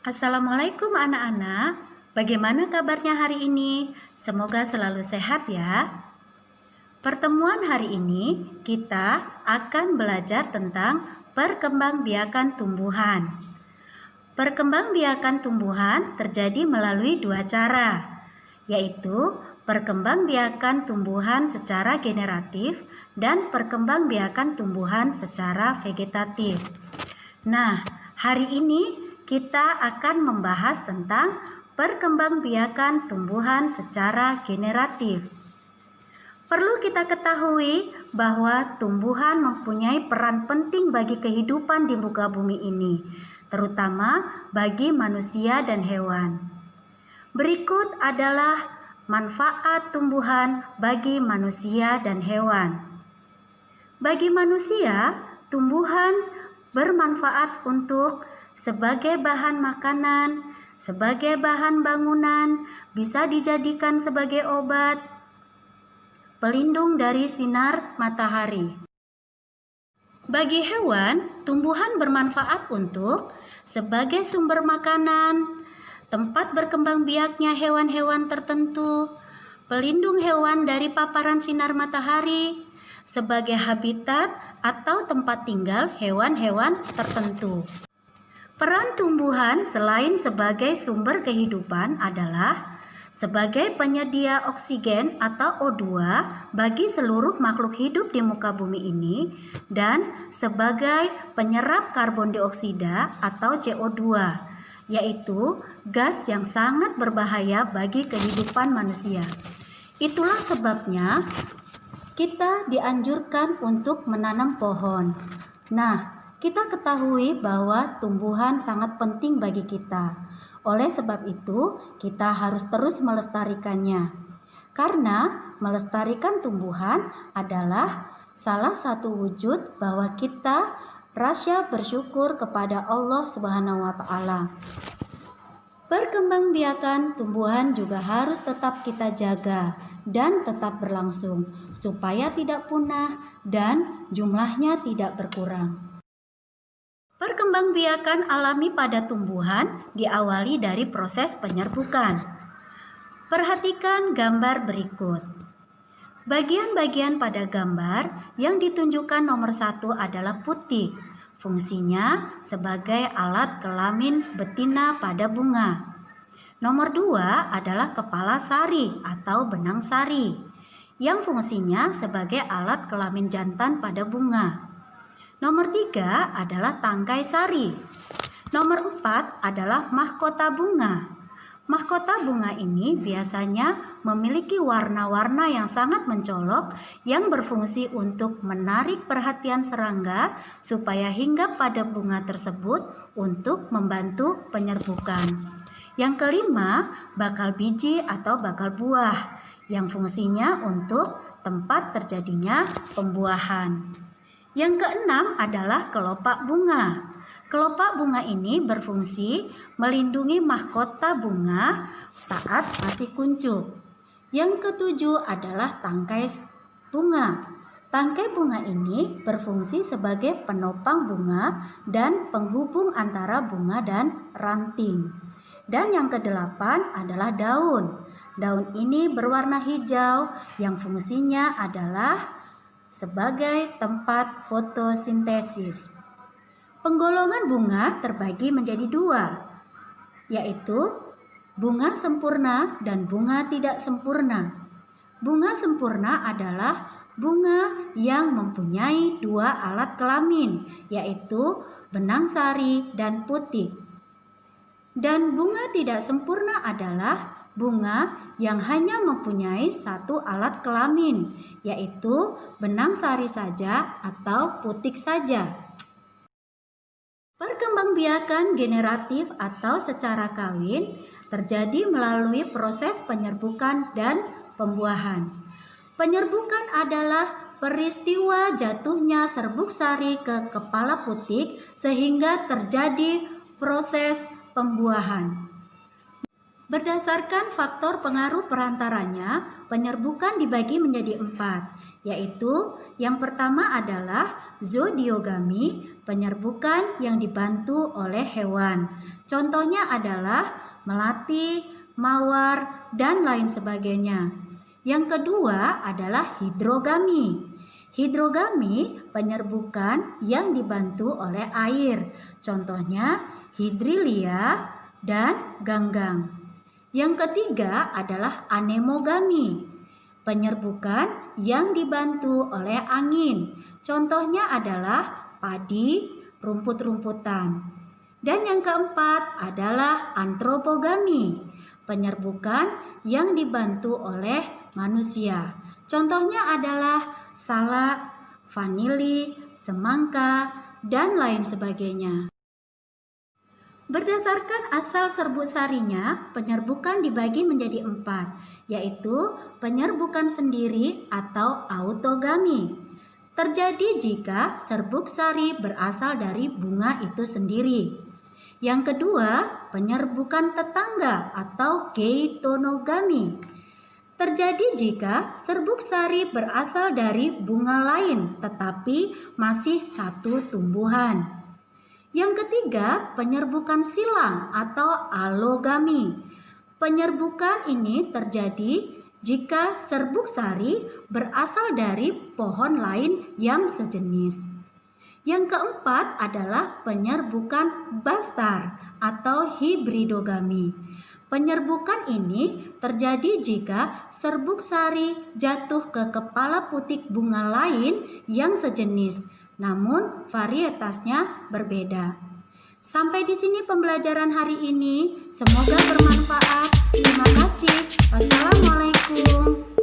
Assalamualaikum anak-anak, bagaimana kabarnya hari ini? Semoga selalu sehat ya. Pertemuan hari ini kita akan belajar tentang perkembangbiakan tumbuhan. Perkembangbiakan tumbuhan terjadi melalui dua cara, yaitu perkembangbiakan tumbuhan secara generatif dan perkembangbiakan tumbuhan secara vegetatif. Nah, hari ini kita akan membahas tentang perkembangbiakan tumbuhan secara generatif. Perlu kita ketahui bahwa tumbuhan mempunyai peran penting bagi kehidupan di muka bumi ini, terutama bagi manusia dan hewan. Berikut adalah manfaat tumbuhan bagi manusia dan hewan. Bagi manusia, tumbuhan bermanfaat untuk sebagai bahan makanan, sebagai bahan bangunan, bisa dijadikan sebagai obat, pelindung dari sinar matahari. Bagi hewan, tumbuhan bermanfaat untuk sebagai sumber makanan, tempat berkembang biaknya hewan-hewan tertentu, pelindung hewan dari paparan sinar matahari, sebagai habitat atau tempat tinggal hewan-hewan tertentu. Peran tumbuhan selain sebagai sumber kehidupan adalah sebagai penyedia oksigen atau O2 bagi seluruh makhluk hidup di muka bumi ini dan sebagai penyerap karbon dioksida atau CO2, yaitu gas yang sangat berbahaya bagi kehidupan manusia. Itulah sebabnya kita dianjurkan untuk menanam pohon. Nah, kita ketahui bahwa tumbuhan sangat penting bagi kita. Oleh sebab itu, kita harus terus melestarikannya. Karena melestarikan tumbuhan adalah salah satu wujud bahwa kita rasa bersyukur kepada Allah Subhanahu wa taala. Perkembangbiakan tumbuhan juga harus tetap kita jaga dan tetap berlangsung supaya tidak punah dan jumlahnya tidak berkurang. Perkembangbiakan alami pada tumbuhan diawali dari proses penyerbukan. Perhatikan gambar berikut. Bagian-bagian pada gambar yang ditunjukkan nomor 1 adalah putik. Fungsinya sebagai alat kelamin betina pada bunga. Nomor 2 adalah kepala sari atau benang sari, yang fungsinya sebagai alat kelamin jantan pada bunga. Nomor 3 adalah tangkai sari. Nomor 4 adalah mahkota bunga. Mahkota bunga ini biasanya memiliki warna-warna yang sangat mencolok yang berfungsi untuk menarik perhatian serangga supaya hinggap pada bunga tersebut untuk membantu penyerbukan. Yang kelima, bakal biji atau bakal buah yang fungsinya untuk tempat terjadinya pembuahan. Yang keenam adalah kelopak bunga. Kelopak bunga ini berfungsi melindungi mahkota bunga saat masih kuncup. Yang ketujuh adalah tangkai bunga. Tangkai bunga ini berfungsi sebagai penopang bunga dan penghubung antara bunga dan ranting. Dan yang kedelapan adalah daun. Daun ini berwarna hijau yang fungsinya adalah sebagai tempat fotosintesis. Penggolongan bunga terbagi menjadi 2, yaitu bunga sempurna dan bunga tidak sempurna. Bunga sempurna adalah bunga yang mempunyai 2 alat kelamin, yaitu benang sari dan putik. Dan bunga tidak sempurna adalah bunga yang hanya mempunyai 1 alat kelamin, yaitu benang sari saja atau putik saja. Perkembangbiakan generatif atau secara kawin terjadi melalui proses penyerbukan dan pembuahan. Penyerbukan adalah peristiwa jatuhnya serbuk sari ke kepala putik sehingga terjadi proses pembuahan. Berdasarkan faktor pengaruh perantaranya, penyerbukan dibagi menjadi 4, yaitu yang pertama adalah zodiogami, penyerbukan yang dibantu oleh hewan. Contohnya adalah melati, mawar, dan lain sebagainya. Yang kedua adalah hidrogami. Hidrogami, penyerbukan yang dibantu oleh air. Contohnya hidrilia dan ganggang. Yang ketiga adalah anemogami, penyerbukan yang dibantu oleh angin. Contohnya adalah padi, rumput-rumputan. Dan yang keempat adalah antropogami, penyerbukan yang dibantu oleh manusia. Contohnya adalah salak, vanili, semangka, dan lain sebagainya. Berdasarkan asal serbuk sarinya, penyerbukan dibagi menjadi 4, yaitu penyerbukan sendiri atau autogami. Terjadi jika serbuk sari berasal dari bunga itu sendiri. Yang kedua, penyerbukan tetangga atau geitonogami. Terjadi jika serbuk sari berasal dari bunga lain tetapi masih satu tumbuhan. Yang ketiga, penyerbukan silang atau alogami. Penyerbukan ini terjadi jika serbuk sari berasal dari pohon lain yang sejenis. Yang keempat adalah penyerbukan bastar atau hibridogami. Penyerbukan ini terjadi jika serbuk sari jatuh ke kepala putik bunga lain yang sejenis, namun varietasnya berbeda. Sampai di sini pembelajaran hari ini. Semoga bermanfaat. Terima kasih. Wassalamualaikum.